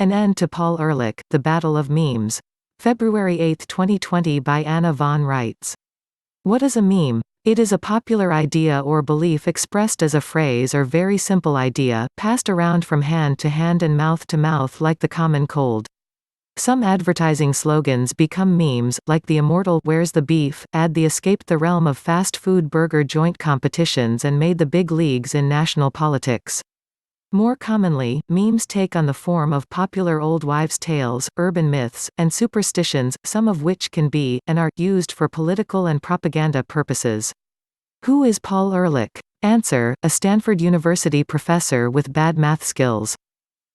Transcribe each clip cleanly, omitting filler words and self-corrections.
An End to Paul Ehrlich, The Battle of Memes. February 8, 2020 by Anna von Reitz. What is a meme? It is a popular idea or belief expressed as a phrase or very simple idea, passed around from hand to hand and mouth to mouth like the common cold. Some advertising slogans become memes, like the immortal "Where's the beef?" ad that escaped the realm of fast food burger joint competitions and made the big leagues in national politics. More commonly, memes take on the form of popular old wives' tales, urban myths, and superstitions, some of which can be, and are, used for political and propaganda purposes. Who is Paul Ehrlich? Answer: a Stanford University professor with bad math skills.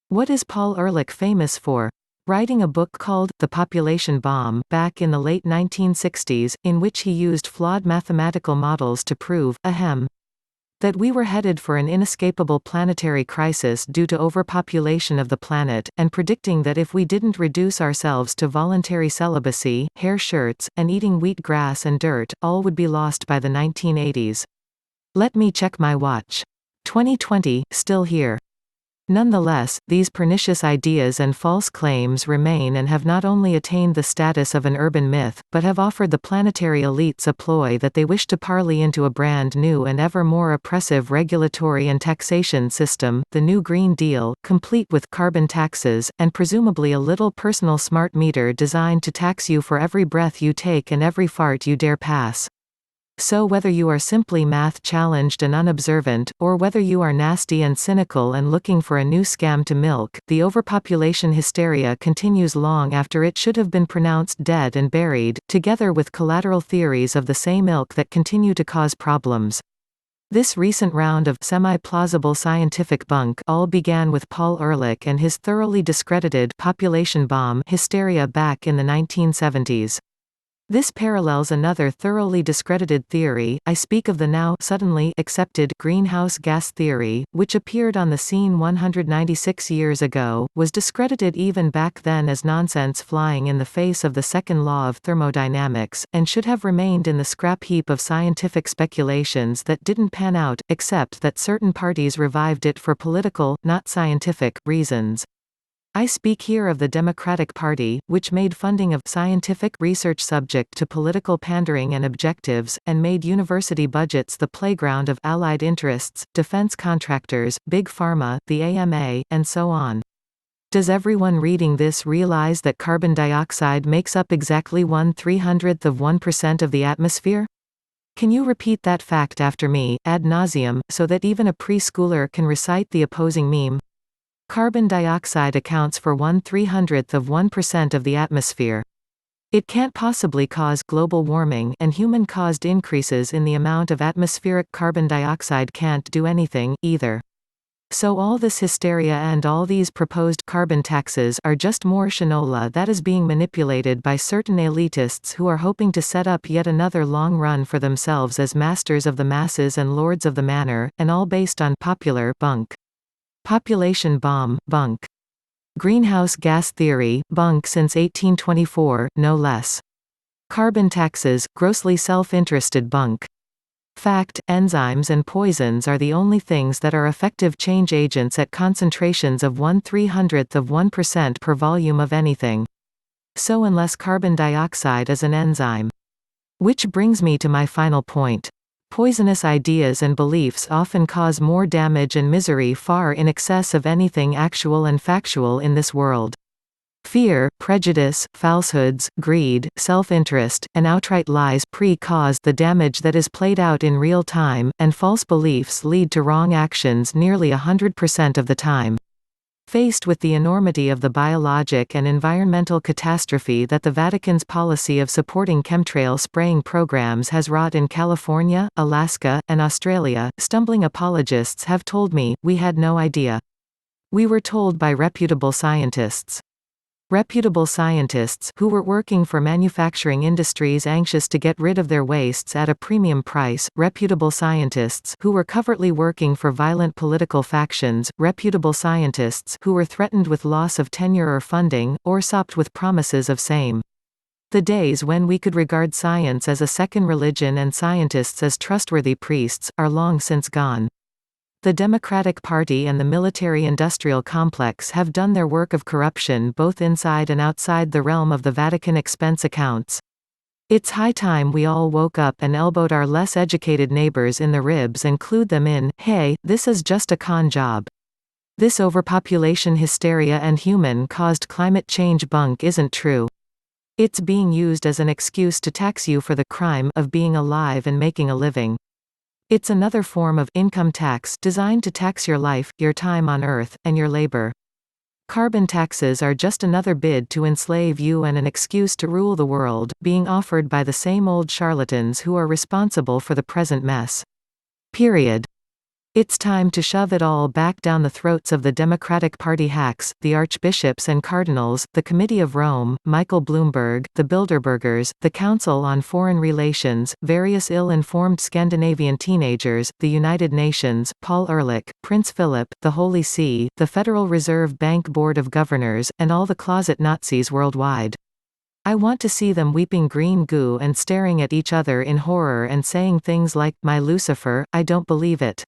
What is Paul Ehrlich famous for? Writing a book called The Population Bomb back in the late 1960s, in which he used flawed mathematical models to prove, ahem, that we were headed for an inescapable planetary crisis due to overpopulation of the planet, and predicting that if we didn't reduce ourselves to voluntary celibacy, hair shirts, and eating wheat grass and dirt, all would be lost by the 1980s. Let me check my watch. 2020, still here. Nonetheless, these pernicious ideas and false claims remain and have not only attained the status of an urban myth, but have offered the planetary elites a ploy that they wish to parley into a brand new and ever more oppressive regulatory and taxation system, the New Green Deal, complete with carbon taxes, and presumably a little personal smart meter designed to tax you for every breath you take and every fart you dare pass. So whether you are simply math-challenged and unobservant, or whether you are nasty and cynical and looking for a new scam to milk, the overpopulation hysteria continues long after it should have been pronounced dead and buried, together with collateral theories of the same ilk that continue to cause problems. This recent round of semi-plausible scientific bunk all began with Paul Ehrlich and his thoroughly discredited population bomb hysteria back in the 1970s. This parallels another thoroughly discredited theory. I speak of the now suddenly accepted greenhouse gas theory, which appeared on the scene 196 years ago, was discredited even back then as nonsense flying in the face of the second law of thermodynamics, and should have remained in the scrap heap of scientific speculations that didn't pan out, except that certain parties revived it for political, not scientific, reasons. I speak here of the Democratic Party, which made funding of scientific research subject to political pandering and objectives, and made university budgets the playground of allied interests, defense contractors, big pharma, the AMA, and so on. Does everyone reading this realize that carbon dioxide makes up exactly 1/300% of the atmosphere? Can you repeat that fact after me, ad nauseum, so that even a preschooler can recite the opposing meme? Carbon dioxide accounts for 1/300% of the atmosphere. It can't possibly cause global warming, and human-caused increases in the amount of atmospheric carbon dioxide can't do anything, either. So all this hysteria and all these proposed carbon taxes are just more shinola that is being manipulated by certain elitists who are hoping to set up yet another long run for themselves as masters of the masses and lords of the manor, and all based on popular bunk. Population bomb, bunk. Greenhouse gas theory, bunk since 1824, no less. Carbon taxes, grossly self-interested bunk. Fact: enzymes and poisons are the only things that are effective change agents at concentrations of 1/300% per volume of anything. So unless carbon dioxide is an enzyme. Which brings me to my final point. Poisonous ideas and beliefs often cause more damage and misery far in excess of anything actual and factual in this world. Fear, prejudice, falsehoods, greed, self-interest, and outright lies cause the damage that is played out in real time, and false beliefs lead to wrong actions nearly 100% of the time. Faced with the enormity of the biologic and environmental catastrophe that the Vatican's policy of supporting chemtrail spraying programs has wrought in California, Alaska, and Australia, stumbling apologists have told me, we had no idea. We were told by reputable scientists. Reputable scientists who were working for manufacturing industries anxious to get rid of their wastes at a premium price, reputable scientists who were covertly working for violent political factions, reputable scientists who were threatened with loss of tenure or funding, or sopped with promises of same. The days when we could regard science as a second religion and scientists as trustworthy priests, are long since gone. The Democratic Party and the military-industrial complex have done their work of corruption both inside and outside the realm of the Vatican expense accounts. It's high time we all woke up and elbowed our less educated neighbors in the ribs and clued them in, hey, this is just a con job. This overpopulation hysteria and human-caused climate change bunk isn't true. It's being used as an excuse to tax you for the crime of being alive and making a living. It's another form of income tax designed to tax your life, your time on Earth, and your labor. Carbon taxes are just another bid to enslave you and an excuse to rule the world, being offered by the same old charlatans who are responsible for the present mess. Period. It's time to shove it all back down the throats of the Democratic Party hacks, the archbishops and cardinals, the Committee of Rome, Michael Bloomberg, the Bilderbergers, the Council on Foreign Relations, various ill-informed Scandinavian teenagers, the United Nations, Paul Ehrlich, Prince Philip, the Holy See, the Federal Reserve Bank Board of Governors, and all the closet Nazis worldwide. I want to see them weeping green goo and staring at each other in horror and saying things like, "My Lucifer, I don't believe it."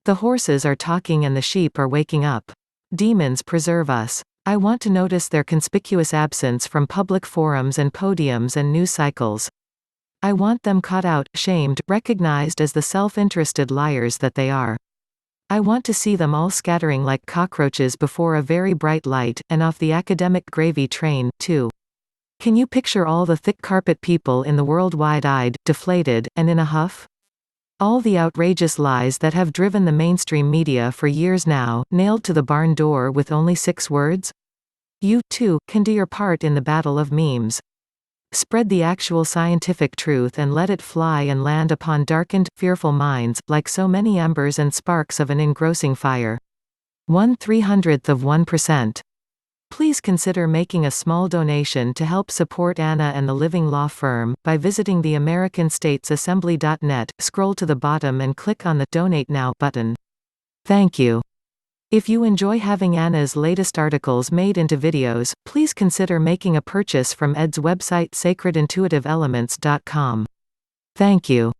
The horses are talking and the sheep are waking up. Demons preserve us. I want to notice their conspicuous absence from public forums and podiums and news cycles. I want them caught out, shamed, recognized as the self-interested liars that they are. I want to see them all scattering like cockroaches before a very bright light, and off the academic gravy train, too. Can you picture all the thick carpet people in the world wide-eyed, deflated, and in a huff? All the outrageous lies that have driven the mainstream media for years now, nailed to the barn door with only 6 words? You, too, can do your part in the battle of memes. Spread the actual scientific truth and let it fly and land upon darkened, fearful minds, like so many embers and sparks of an engrossing fire. 1/300%. Please consider making a small donation to help support Anna and the Living Law Firm by visiting the AmericanStatesAssembly.net. Scroll to the bottom and click on the Donate Now button. Thank you. If you enjoy having Anna's latest articles made into videos, please consider making a purchase from Ed's website sacredintuitiveelements.com. Thank you.